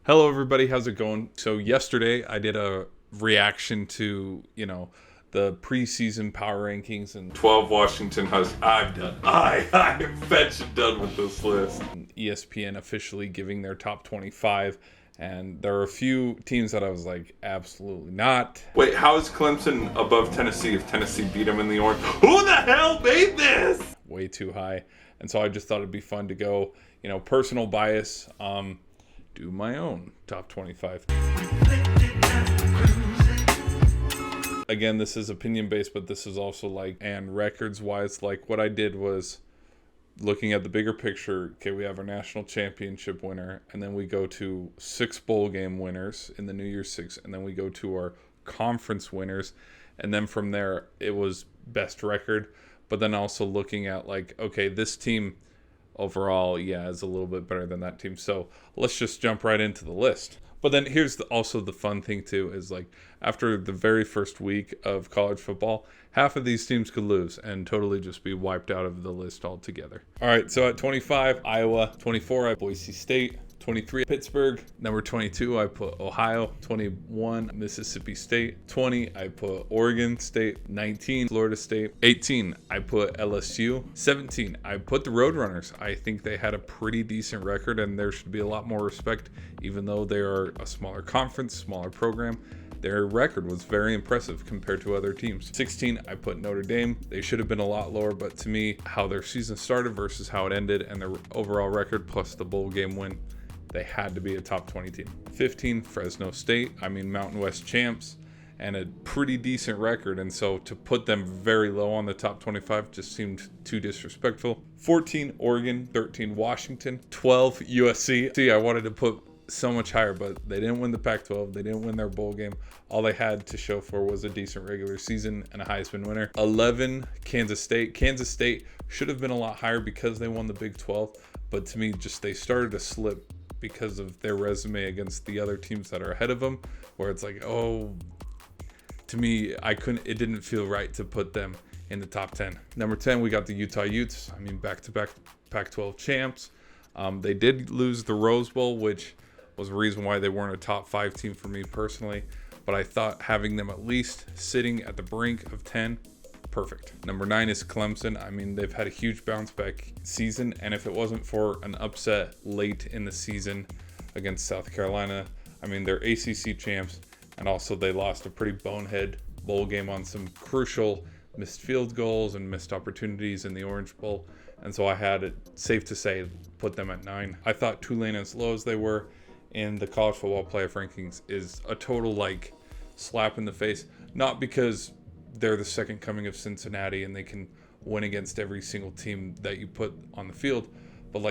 Hello, everybody. How's it going? So yesterday I did a reaction to, the preseason power rankings and 12 Washington Huskies. I'm done. I'm fetching done with this list. ESPN officially giving their top 25. And there are a few teams that I was like, absolutely not. Wait, how is Clemson above Tennessee if Tennessee beat them in the Orange? Who the hell made this? Way too high. And so I just thought it'd be fun to go, personal bias. Do my own top 25. Again, this is opinion based, but this is also and records wise, what I did was looking at the bigger picture. Okay, we have our national championship winner, and then we go to 6 bowl game winners in the New Year's Six, and then we go to our conference winners, and then from there it was best record. But then also looking at okay, this team overall, is a little bit better than that team. So let's just jump right into the list. But then here's also the fun thing too is after the very first week of college football, half of these teams could lose and totally just be wiped out of the list altogether. All right, so at 25, Iowa. 24, I have Boise State. 23, Pittsburgh. Number 22, I put Ohio. 21, Mississippi State. 20, I put Oregon State. 19, Florida State. 18, I put LSU. 17, I put the Roadrunners. I think they had a pretty decent record, and there should be a lot more respect, even though they are a smaller conference, smaller program. Their record was very impressive compared to other teams. 16, I put Notre Dame. They should have been a lot lower, but to me, how their season started versus how it ended and their overall record plus the bowl game win, they had to be a top 20 team. 15, Fresno State. Mountain West champs and a pretty decent record. And so to put them very low on the top 25 just seemed too disrespectful. 14, Oregon. 13, Washington. 12, USC. See, I wanted to put so much higher, but they didn't win the Pac-12. They didn't win their bowl game. All they had to show for was a decent regular season and a Heisman winner. 11, Kansas State. Kansas State should have been a lot higher because they won the Big 12. But to me, they started to slip because of their resume against the other teams that are ahead of them, where it's to me, it didn't feel right to put them in the top 10. Number 10, we got the Utah Utes. Back-to-back Pac-12 champs. They did lose the Rose Bowl, which was the reason why they weren't a top 5 team for me personally, but I thought having them at least sitting at the brink of 10, perfect. Number 9 is Clemson. They've had a huge bounce back season, and if it wasn't for an upset late in the season against South Carolina, they're ACC champs, and also they lost a pretty bonehead bowl game on some crucial missed field goals and missed opportunities in the Orange Bowl, and so I had it safe to say put them at 9. I thought Tulane, as low as they were in the college football playoff rankings, is a total slap in the face, not because they're the second coming of Cincinnati and they can win against every single team that you put on the field, but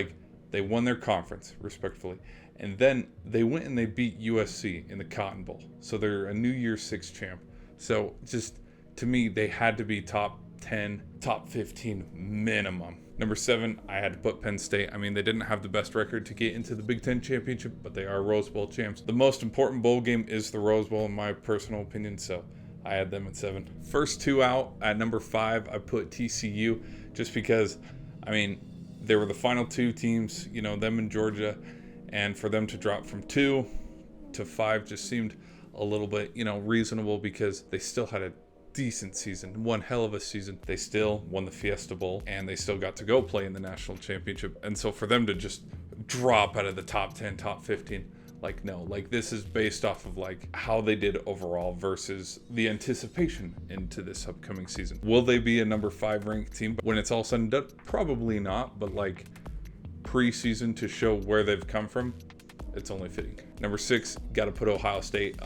they won their conference respectfully, and then they went and they beat USC in the Cotton Bowl, so they're a New Year's Six champ. So just to me, they had to be top 10, top 15 minimum. Number 7, I had to put Penn State. They didn't have the best record to get into the Big Ten championship, but they are Rose Bowl champs. The most important bowl game is the Rose Bowl in my personal opinion, so I had them at 7. First 2 out. At number 5, I put TCU just because, they were the final 2 teams, them and Georgia, and for them to drop from 2 to 5 just seemed a little bit, reasonable because they still had a decent season, one hell of a season. They still won the Fiesta Bowl, and they still got to go play in the national championship. And so for them to just drop out of the top 10, top 15, no, this is based off of how they did overall versus the anticipation into this upcoming season. Will they be a number 5 ranked team when it's all said and done? Probably not, but preseason to show where they've come from, it's only fitting. Number 6, got to put Ohio State.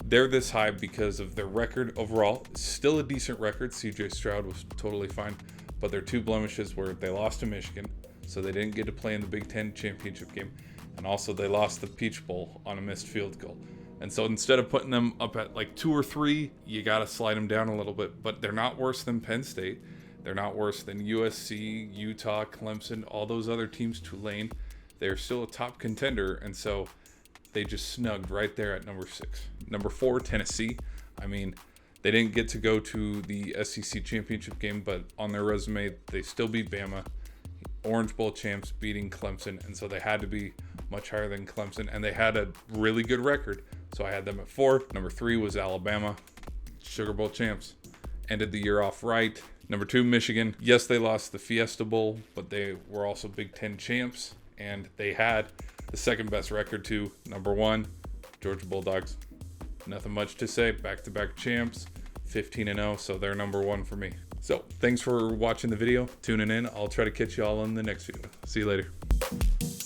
They're this high because of their record overall. Still a decent record. CJ Stroud was totally fine, but their 2 blemishes were they lost to Michigan, so they didn't get to play in the Big Ten championship game. And also they lost the Peach Bowl on a missed field goal. And so instead of putting them up at 2 or 3, you got to slide them down a little bit. But they're not worse than Penn State. They're not worse than USC, Utah, Clemson, all those other teams, Tulane. They're still a top contender. And so they just snugged right there at number 6. Number 4, Tennessee. They didn't get to go to the SEC championship game, but on their resume, they still beat Bama. Orange Bowl champs beating Clemson, and so they had to be much higher than Clemson, and they had a really good record. So I had them at 4. Number 3 was Alabama, Sugar Bowl champs. Ended the year off right. Number 2, Michigan. Yes, they lost the Fiesta Bowl, but they were also Big Ten champs, and they had the second best record to number 1, Georgia Bulldogs. Nothing much to say. Back-to-back champs, 15-0, so they're number 1 for me. So thanks for watching the video, tuning in. I'll try to catch you all in the next video. See you later.